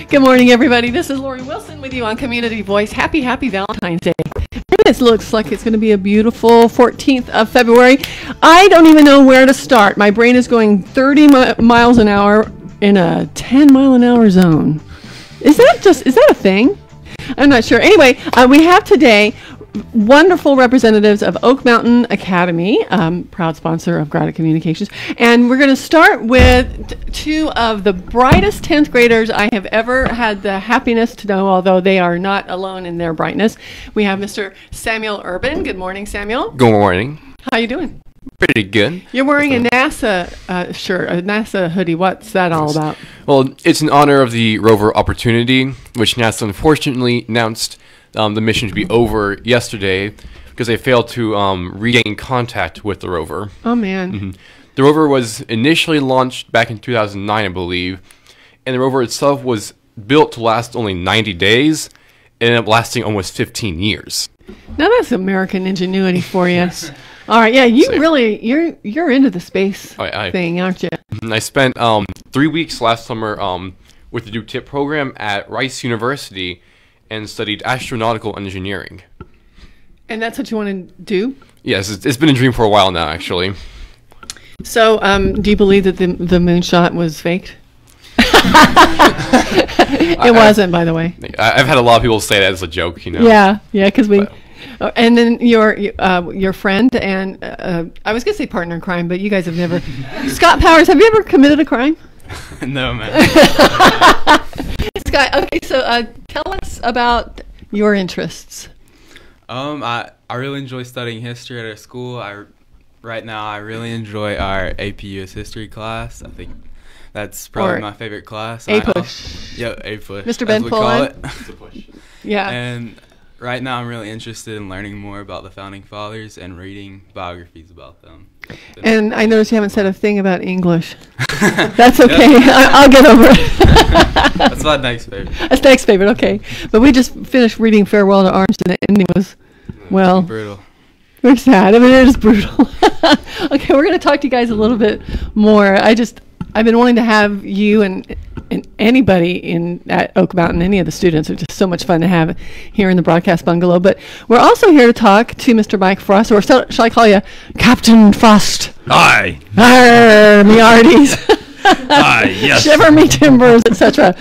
Good morning, everybody. This is Lori Wilson with you on Community Voice. Happy Valentine's Day. It looks like it's going to be a beautiful 14th of February. I don't even know where to start. My brain is going 30 miles an hour in a 10-mile-an-hour zone. Is that a thing? I'm not sure. Anyway, we have today wonderful representatives of Oak Mountain Academy, proud sponsor of Grata Communications. And we're going to start with two of the brightest 10th graders I have ever had the happiness to know, although they are not alone in their brightness. We have Mr. Samuel Urban. Good morning, Samuel. Good morning. How you doing? Pretty good. You're wearing a NASA shirt, a NASA hoodie. What's that all about? Well, it's in honor of the rover Opportunity, which NASA unfortunately announced the mission to be over yesterday because they failed to regain contact with the rover. Oh, man. Mm-hmm. The rover was initially launched back in 2009, I believe, and the rover itself was built to last only 90 days and ended up lasting almost 15 years. Now that's American ingenuity for you. All right, yeah, you're into the space thing, aren't you? I spent 3 weeks last summer with the Duke TIP program at Rice University and studied astronautical engineering. And that's what you want to do? Yes, it's been a dream for a while now, actually. So, do you believe that the moonshot was faked? It wasn't, by the way. I've had a lot of people say that as a joke, you know. Yeah, because we... and then your friend and I was gonna say partner in crime, but you guys have never. Scott Powers, have you ever committed a crime? No, man. Scott, okay, so tell us about your interests. I really enjoy studying history at our school. Right now I really enjoy our AP US history class. I think that's probably my favorite class. A-push. Yeah, A-push. Mr. Ben Pullen. It's a push. Yeah. And right now I'm really interested in learning more about the Founding Fathers and reading biographies about them. And I noticed you haven't said a thing about English. That's okay. I'll get over it. That's my next favorite. That's next favorite, okay. But we just finished reading Farewell to Arms, and the ending was, well... brutal. We're sad. I mean, it is brutal. Okay, we're going to talk to you guys a little bit more. I've been wanting to have you and anybody at Oak Mountain, any of the students, are just so much fun to have here in the broadcast bungalow. But we're also here to talk to Mr. Mike Frost, or shall I call you Captain Frost? Hi. Arr, me arties. Hi, yes. Shiver me timbers, etc.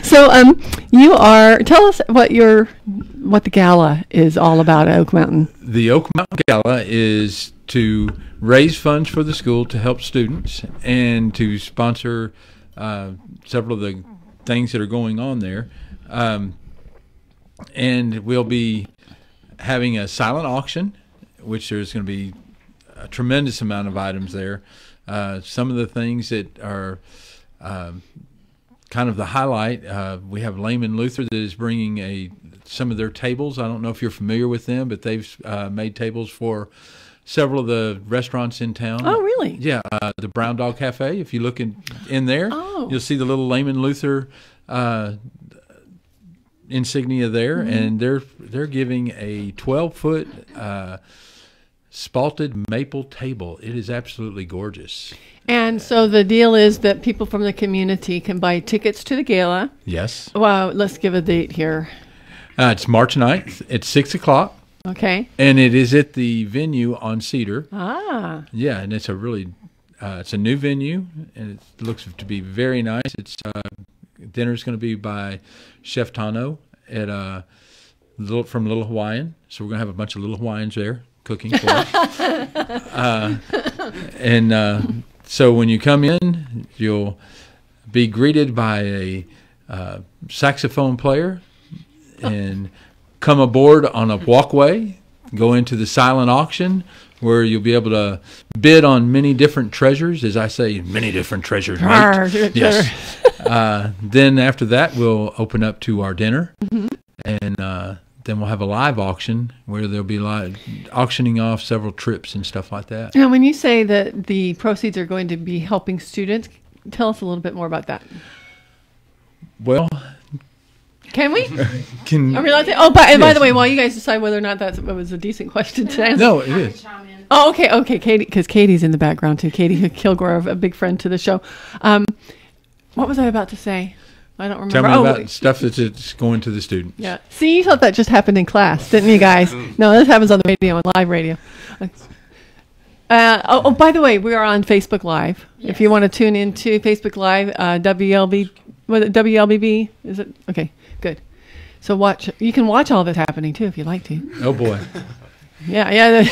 So, tell us what the gala is all about at Oak Mountain. The Oak Mountain Gala is to raise funds for the school to help students and to sponsor several of the things that are going on there. And we'll be having a silent auction, which there's going to be a tremendous amount of items there. Some of the things that are kind of the highlight, we have Lehman Luther that is bringing some of their tables. I don't know if you're familiar with them, but they've made tables for several of the restaurants in town. Oh, really? Yeah, the Brown Dog Cafe. If you look in there, you'll see the little Lehman Luther insignia there, and they're giving a 12-foot spalted maple table. It is absolutely gorgeous. And so the deal is that people from the community can buy tickets to the gala. Yes. Wow, let's give a date here. It's March 9th at 6 o'clock. Okay. And it is at the venue on Cedar. Ah. Yeah, and it's it's a new venue, and it looks to be very nice. It's dinner's going to be by Chef Tano at from Little Hawaiian. So we're going to have a bunch of Little Hawaiians there cooking for us. So when you come in, you'll be greeted by a saxophone player and come aboard on a walkway, go into the silent auction where you'll be able to bid on many different treasures. As I say, many different treasures, right? Yes. Then after that, we'll open up to our dinner, and then we'll have a live auction where there'll be auctioning off several trips and stuff like that. Now, when you say that the proceeds are going to be helping students, tell us a little bit more about that. Well, can we? Can Are we allowed to? Oh, by the way, while you guys decide whether or not that was a decent question to answer. No, it is. Oh, okay, Katie, because Katie's in the background too. Katie Kilgore, a big friend to the show. What was I about to say? I don't remember. Tell me about stuff that's going to the students. Yeah. See, you thought that just happened in class, didn't you guys? No, this happens on the radio, on live radio. By the way, we are on Facebook Live. Yes. If you want to tune into Facebook Live, WLBB, is it? Okay, good. So you can watch all of it happening too if you'd like to. Oh boy. Yeah.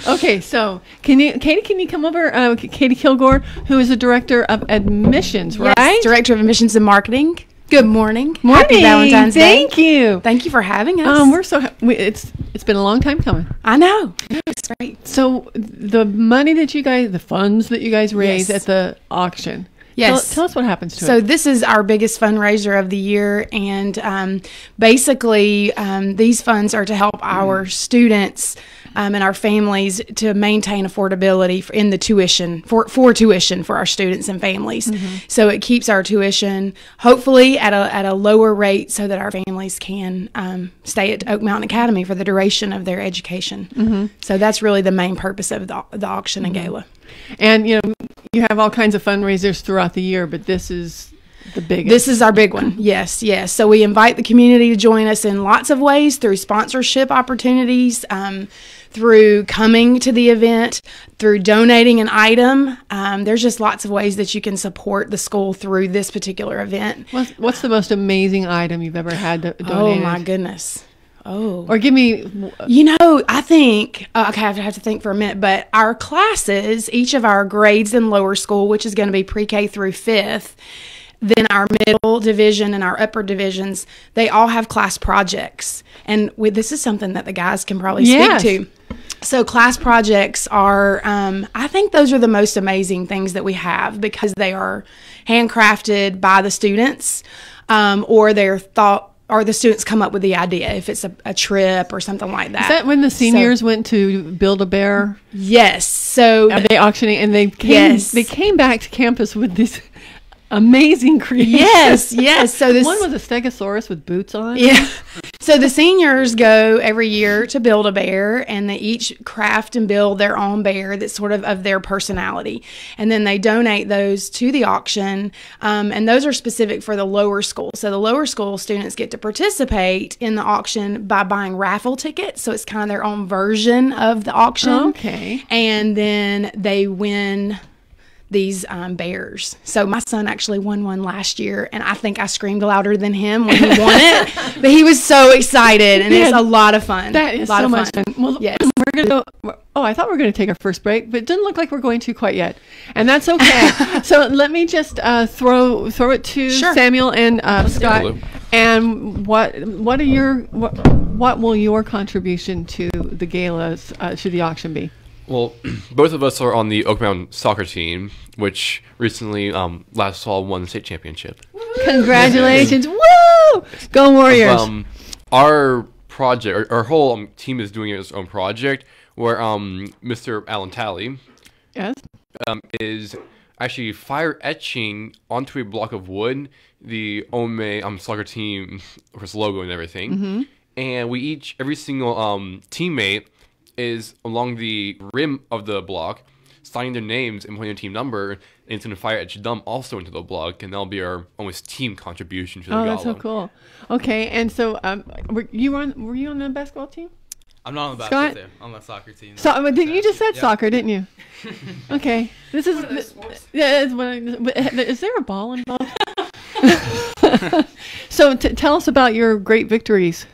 Okay, so Katie, can you come over? Katie Kilgore, who is the director of admissions, right? Yes, director of admissions and marketing. Good morning. Happy Valentine's Day. Thank you. Thank you for having us. We're so it's been a long time coming. I know. It's great. So the money that the funds that you guys raise at the auction. Yes. Tell us what happens to it. So this is our biggest fundraiser of the year, and basically these funds are to help our students and our families to maintain affordability in the tuition for tuition for our students and families. Mm-hmm. So it keeps our tuition hopefully at a lower rate so that our families can stay at Oak Mountain Academy for the duration of their education. Mm-hmm. So that's really the main purpose of the auction and gala. And you have all kinds of fundraisers throughout the year, but this is the biggest. This is our big one. Yes. So we invite the community to join us in lots of ways, through sponsorship opportunities, through coming to the event, through donating an item. There's just lots of ways that you can support the school through this particular event. What's the most amazing item you've ever had donated? Oh my goodness. Oh. Or give me... I think... okay, I have to think for a minute. But our classes, each of our grades in lower school, which is going to be pre-K through 5th, then our middle division and our upper divisions, they all have class projects. And this is something that the guys can probably speak to. So class projects are... I think those are the most amazing things that we have, because they are handcrafted by the students, or they're or the students come up with the idea, if it's a trip or something like that. Is that when the seniors went to Build-A-Bear? Yes. So are they auctioning, and they came back to campus with these amazing creations. Yes. So one was a Stegosaurus with boots on. Yeah. So the seniors go every year to Build-A-Bear, and they each craft and build their own bear that's sort of their personality. And then they donate those to the auction, and those are specific for the lower school. So the lower school students get to participate in the auction by buying raffle tickets. So it's kind of their own version of the auction. Okay. And then they win these bears. So my son actually won one last year, and I think I screamed louder than him when he won it. But he was so excited, and it's a lot of fun. That is so much fun. Well, yes. We're going to go. Oh, I thought we were going to take our first break, but it doesn't look like we're going to quite yet. And that's okay. So let me just throw it to Samuel and Scott. And what will your contribution to the galas, to the auction be? Well, both of us are on the Oak Mountain soccer team, which recently, last fall, won the state championship. Congratulations. Woo! Go Warriors. Our project, our whole team is doing its own project, where Mr. Alan Talley is actually fire etching onto a block of wood the Ome soccer team, of course, logo and everything. Mm-hmm. And every single teammate is along the rim of the block, signing their names and putting their team number, and it's going to fire etch them also into the block, and that'll be our almost team contribution to the gala. Oh, that's so cool. Okay, and so were you on the basketball team? I'm not on the basketball team. I'm on the soccer team. So, you just said soccer, didn't you? Okay. This is... is there a ball involved? So tell us about your great victories,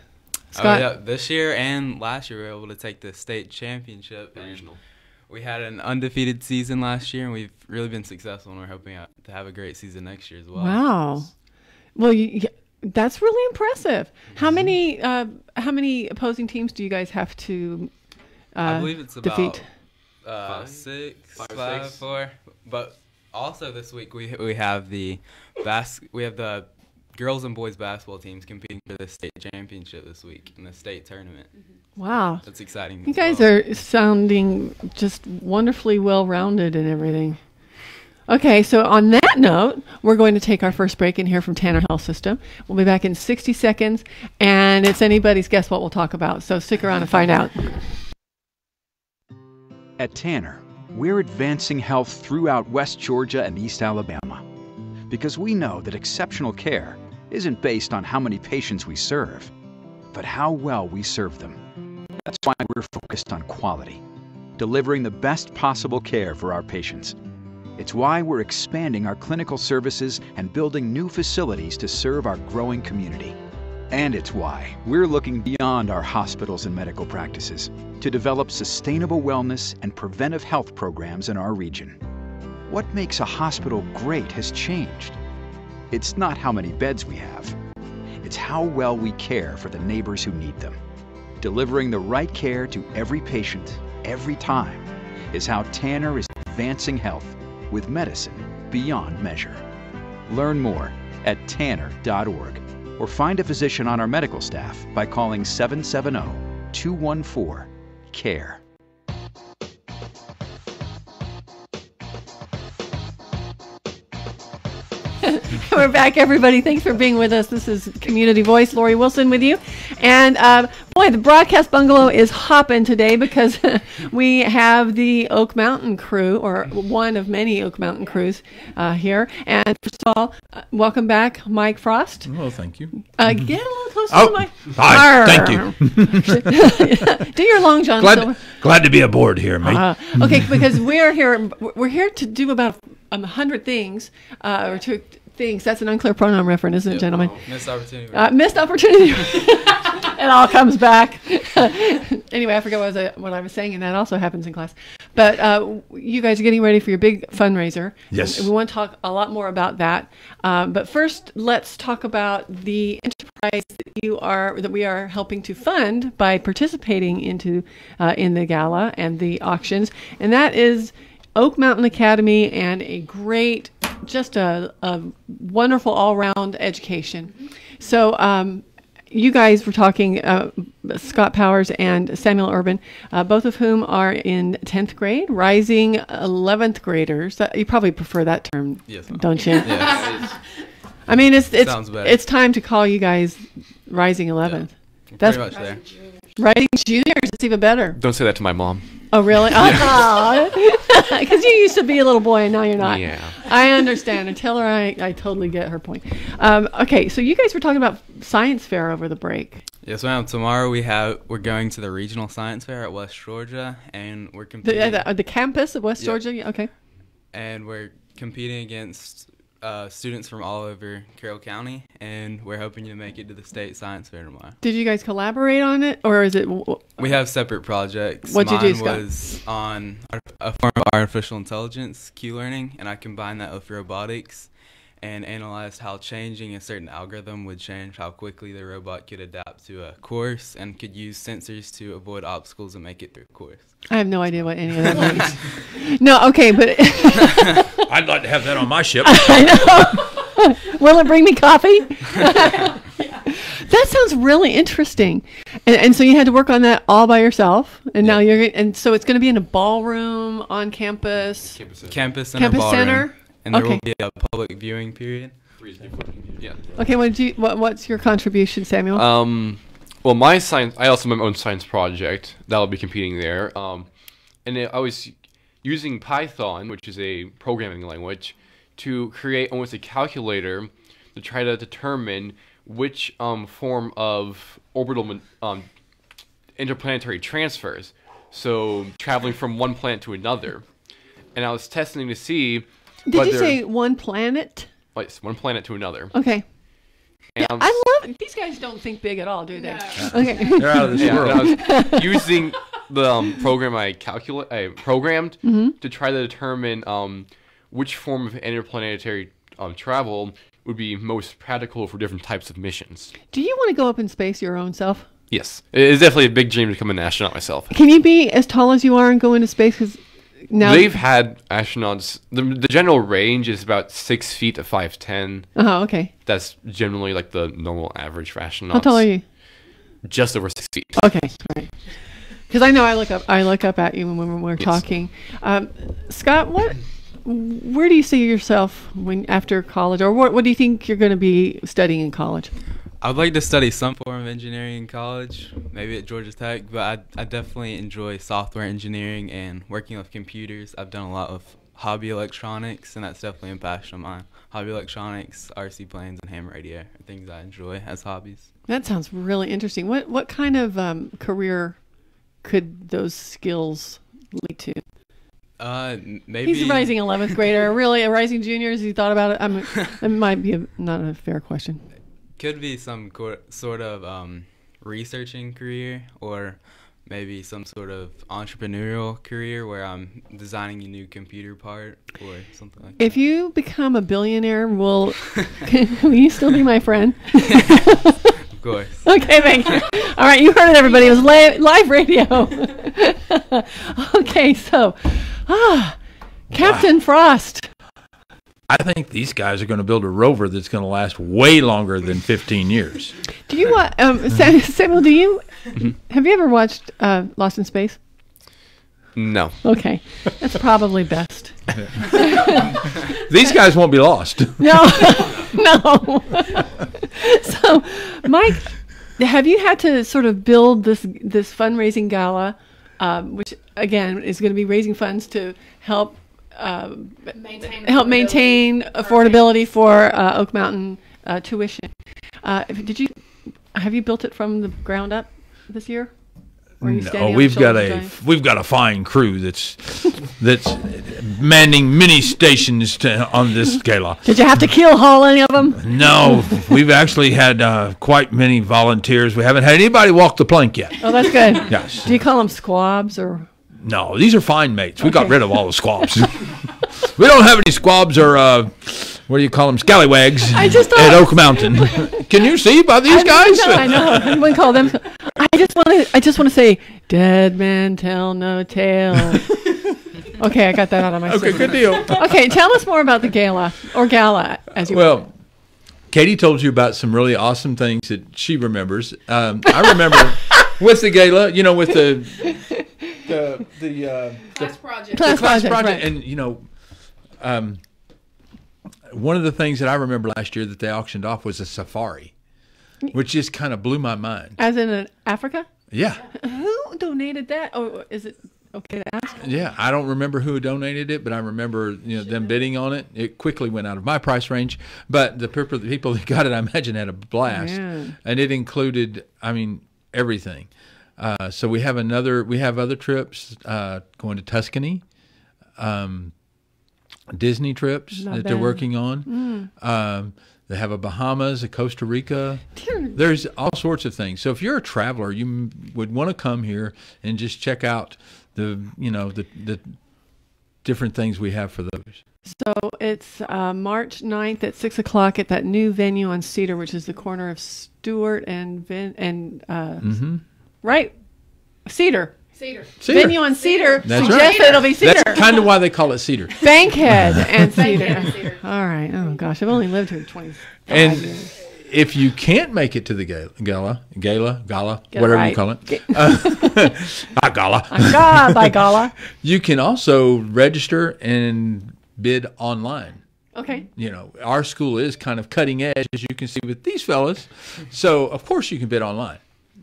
Scott. This year and last year we were able to take the state championship. Regional. We had an undefeated season last year, and we've really been successful, and we're hoping to have a great season next year as well. Wow. Well, that's really impressive. How many opposing teams do you guys have to I believe it's defeat? About 4. But also this week we have the girls and boys basketball teams competing for the state championship this week in the state tournament. Wow. That's exciting. You guys are sounding just wonderfully well-rounded and everything. Okay, so on that note, we're going to take our first break and hear from Tanner Health System. We'll be back in 60 seconds, and it's anybody's guess what we'll talk about, so stick around and find out. At Tanner, we're advancing health throughout West Georgia and East Alabama. Because we know that exceptional care isn't based on how many patients we serve, but how well we serve them. That's why we're focused on quality, delivering the best possible care for our patients. It's why we're expanding our clinical services and building new facilities to serve our growing community. And it's why we're looking beyond our hospitals and medical practices to develop sustainable wellness and preventive health programs in our region. What makes a hospital great has changed. It's not how many beds we have. It's how well we care for the neighbors who need them. Delivering the right care to every patient, every time, is how Tanner is advancing health with medicine beyond measure. Learn more at tanner.org or find a physician on our medical staff by calling 770-214-CARE. We're back, everybody. Thanks for being with us. This is Community Voice. Lori Wilson with you. And boy, the broadcast bungalow is hopping today because we have the Oak Mountain crew, or one of many Oak Mountain crews here. And first of all, welcome back, Mike Frost. Well, thank you. Get a little closer to the mic. Hi, thank you. Do your Long John Silver. Glad to be aboard here, mate. Okay, because we're here to do about 100 things, or two things. That's an unclear pronoun reference, isn't it, gentlemen? Missed opportunity. Missed opportunity. It all comes back. Anyway, I forget what I was saying, and that also happens in class. But you guys are getting ready for your big fundraiser. Yes. We want to talk a lot more about that. But first, let's talk about the enterprise that we are helping to fund by participating into in the gala and the auctions, and that is Oak Mountain Academy, and just a wonderful all-round education. So you guys were talking, Scott Powers and Samuel Urban, both of whom are in 10th grade, rising 11th graders. You probably prefer that term, yes, don't you? Yes. I mean, Sounds better. it's time to call you guys rising 11th. Yeah, That's pretty much there. rising juniors. It's even better. Don't say that to my mom. Oh, really? Because you used to be a little boy and now you're not. Yeah. I understand. And tell her I totally get her point. Okay, so you guys were talking about science fair over the break. Yes, ma'am. Tomorrow we're going to the regional science fair at West Georgia, and we're competing. The campus of West Georgia? Yeah, okay. And we're competing against students from all over Carroll County, and we're hoping to make it to the state science fair tomorrow. Did you guys collaborate on it, or is it? We have separate projects. What'd you do, Scott? Mine was on a form of artificial intelligence, Q-learning, and I combined that with robotics and analyzed how changing a certain algorithm would change how quickly the robot could adapt to a course and could use sensors to avoid obstacles and make it through a course. I have no idea what any of that means. No, okay, but I'd like to have that on my ship. I know. Will it bring me coffee? That sounds really interesting. And so you had to work on that all by yourself, and now so it's going to be in a ballroom on campus. Campus and a ballroom. Center. And there will be a public viewing period. Yeah. Okay, what's your contribution, Samuel? Well, I also have my own science project that will be competing there. And I was using Python, which is a programming language, to create almost a calculator to try to determine which form of orbital interplanetary transfers, so traveling from one planet to another. And I was testing to see Did you say one planet? Yes, one planet to another. Okay. And I love it. These guys don't think big at all, do they? No. Okay. They're out of this world. And I was using the program I programmed to try to determine which form of interplanetary travel would be most practical for different types of missions. Do you want to go up in space your own self? Yes. It's definitely a big dream to become an astronaut myself. Can you be as tall as you are and go into space? Because now they've had astronauts. The general range is about 6 feet to 5'10". Oh, okay. That's generally like the normal average for astronauts. How tall are you? Just over 6 feet. Okay, all right. Because I know I look up at you when we're talking. Scott, where do you see yourself after college, or what do you think you're going to be studying in college? I would like to study some form of engineering in college, maybe at Georgia Tech, but I definitely enjoy software engineering and working with computers. I've done a lot of hobby electronics, and that's definitely a passion of mine. Hobby electronics, RC planes, and ham radio are things I enjoy as hobbies. That sounds really interesting. What kind of career could those skills lead to? Maybe He's a rising 11th grader. Really, a rising junior? Has he thought about it? It might be not a fair question. Could be some sort of researching career, or maybe some sort of entrepreneurial career where I'm designing a new computer part or something like that. If you become a billionaire, will you still be my friend? Of course. Okay, thank you. All right, you heard it, everybody. It was live radio. Okay, so, Captain Frost. I think these guys are going to build a rover that's going to last way longer than 15 years. Do you Samuel? Have you ever watched Lost in Space? No. Okay, that's probably best. These guys won't be lost. No. So, Mike, have you had to sort of build this fundraising gala, which again is going to be raising funds to help maintain affordability for Oak Mountain tuition? Have you built it from the ground up this year? Or are you standing No, on we've the got shoulders of we've got a fine crew that's manning many stations on this gala. giants? Did you have to keel haul any of them? No, we've actually had quite many volunteers. We haven't had anybody walk the plank yet. Oh, that's good. Yes. Do you call them squabs or? No, these are fine mates. We got Okay. rid of all the squabs. We don't have any squabs or what do you call them? Scallywags I just at thought- Oak Mountain. Can you see by these guys? I know. I wouldn't call them. I just want to say, dead man tell no tale. Okay, I got that out of my Okay, system. good deal. Okay, tell us more about the gala, or gala, as you Well, Katie told you about some really awesome things that she remembers. I remember with the gala, with the Class project. Class project, project, right. and one of the things that I remember last year that they auctioned off was a safari, which just kind of blew my mind. As in Africa? Yeah, Who donated that? Oh, is it okay to ask? yeah. I don't remember who donated it, but I remember them bidding on it. It quickly went out of my price range, but the people that got it, I imagine, had a blast, Man. and it included, everything. So we have other trips going to Tuscany. Disney trips Not that they're bad. working on. They have a Bahamas, a Costa Rica. Dear. There's all sorts of things. So if you're a traveler, you would want to come here and just check out the different things we have for those. So it's March 9th at 6 o'clock at that new venue on Cedar, which is the corner of Stewart and right, Cedar. Cedar. Cedar. Venue on Cedar. That's Suggest right. that it'll be Cedar. That's kind of why they call it Cedar. Bankhead and Cedar. Bankhead and Cedar. All right. Oh gosh, I've only lived here 25 And years. if you can't make it to the gala, Get whatever right. you call it, gala, God, by gala. you can also register and bid online. Okay. Our school is kind of cutting edge, as you can see with these fellas. So, of course, you can bid online.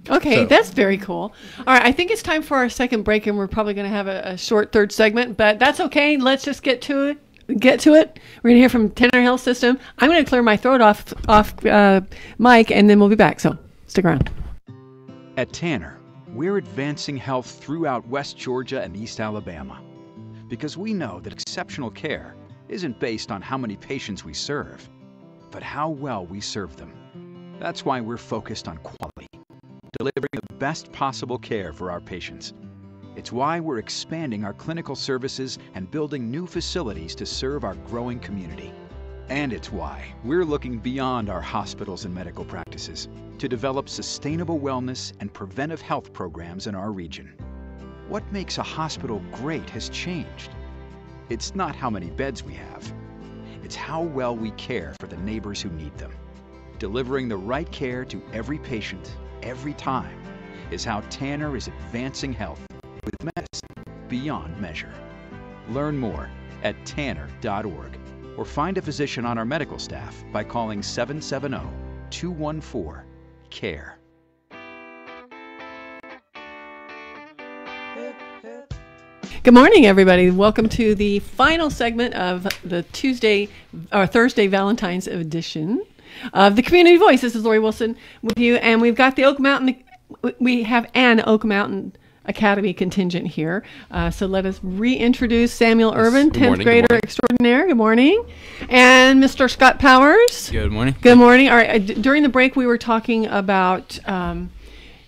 Okay, So- that's very cool. All right, I think it's time for our second break, and we're probably going to have a short third segment, but that's okay. Let's just get to it. We're going to hear from Tanner Health System. I'm going to clear my throat off mic, and then we'll be back. So stick around. At Tanner, we're advancing health throughout West Georgia and East Alabama because we know that exceptional care isn't based on how many patients we serve, but how well we serve them. That's why we're focused on quality, delivering the best possible care for our patients. It's why we're expanding our clinical services and building new facilities to serve our growing community. And it's why we're looking beyond our hospitals and medical practices to develop sustainable wellness and preventive health programs in our region. What makes a hospital great has changed. It's not how many beds we have. It's how well we care for the neighbors who need them. Delivering the right care to every patient, every time, is how Tanner is advancing health with medicine beyond measure. Learn more at tanner.org or find a physician on our medical staff by calling 214-CARE. Good morning, everybody. Welcome to the final segment of the Thursday Valentine's edition of the Community Voice. This is Lori Wilson with you, and we've got we have an Oak Mountain Academy contingent here. So let us reintroduce Samuel Irvin, 10th grader extraordinaire. Good morning. And Mr. Scott Powers. Good morning. Good morning. All right. During the break, we were talking about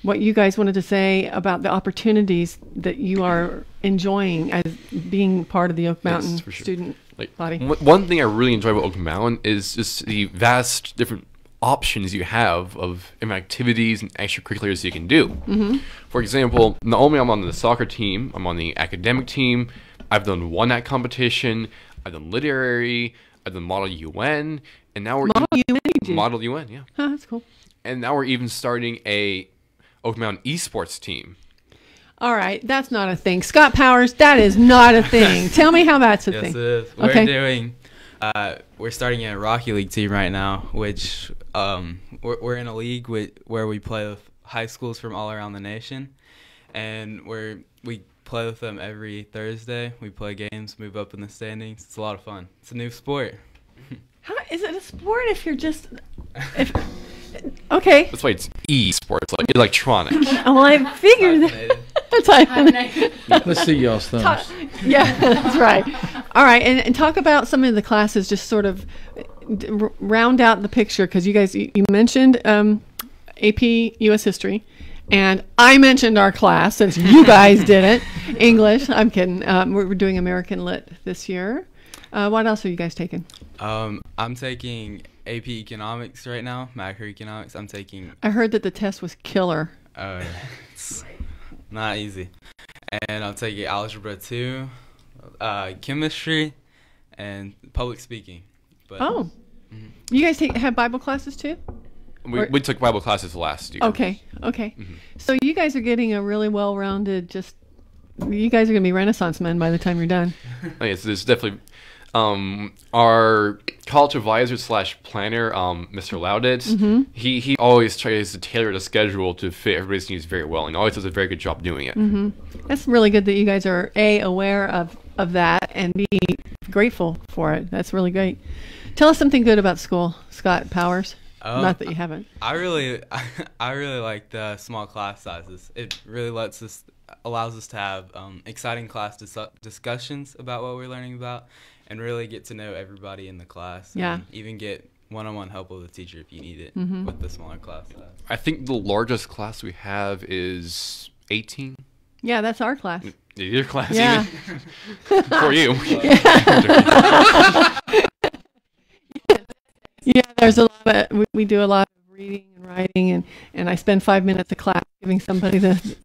what you guys wanted to say about the opportunities that you are enjoying as being part of the Oak Mountain student body. One thing I really enjoy about Oak Mountain is just the vast different options you have of activities and extracurriculars you can do. Mm-hmm. For example, not only I'm on the soccer team, I'm on the academic team. I've done one act competition. I've done literary. I've done Model UN, and now we're Model UN, yeah. Oh, that's cool. And now we're even starting a Oak Mountain esports team. All right, that's not a thing. Scott Powers, that is not a thing. Tell me how that's a thing. Yes, it is. We're starting a Rocky League team right now, which we're in a league where we play with high schools from all around the nation, and we play with them every Thursday. We play games, move up in the standings. It's a lot of fun. It's a new sport. How is it a sport if you're just okay? That's why it's esports, like electronic. Well, I figured that. Let's see y'all's thumbs. Yeah, that's right. All right, and talk about some of the classes, just sort of round out the picture, because you guys, you mentioned AP U.S. History, and I mentioned our class, since you guys did it, English. I'm kidding. We're doing American Lit this year. What else are you guys taking? I'm taking AP Economics right now, macroeconomics. I heard that the test was killer. It's not easy. And I'm taking Algebra 2, Chemistry, and Public Speaking. But, You guys have Bible classes too? We took Bible classes last year. Okay. Mm-hmm. So you guys are getting a really well-rounded, you guys are going to be Renaissance men by the time you're done. Oh, yes, there's definitely our college advisor / planner, Mr. Lauditz. Mm-hmm. He always tries to tailor the schedule to fit everybody's needs very well, and always does a very good job doing it. Mm-hmm. That's really good that you guys are aware of that and be grateful for it. That's really great. Tell us something good about school, Scott Powers. Not that you haven't. I really like the small class sizes. It really allows us to have exciting class discussions about what we're learning about, and really get to know everybody in the class. Yeah. And even get one-on-one help with the teacher if you need it with the smaller class size. I think the largest class we have is 18. Yeah, that's our class. Your class, yeah. Even for you. Yeah, there's a lot of, we do a lot of reading and writing, and I spend 5 minutes a class giving somebody the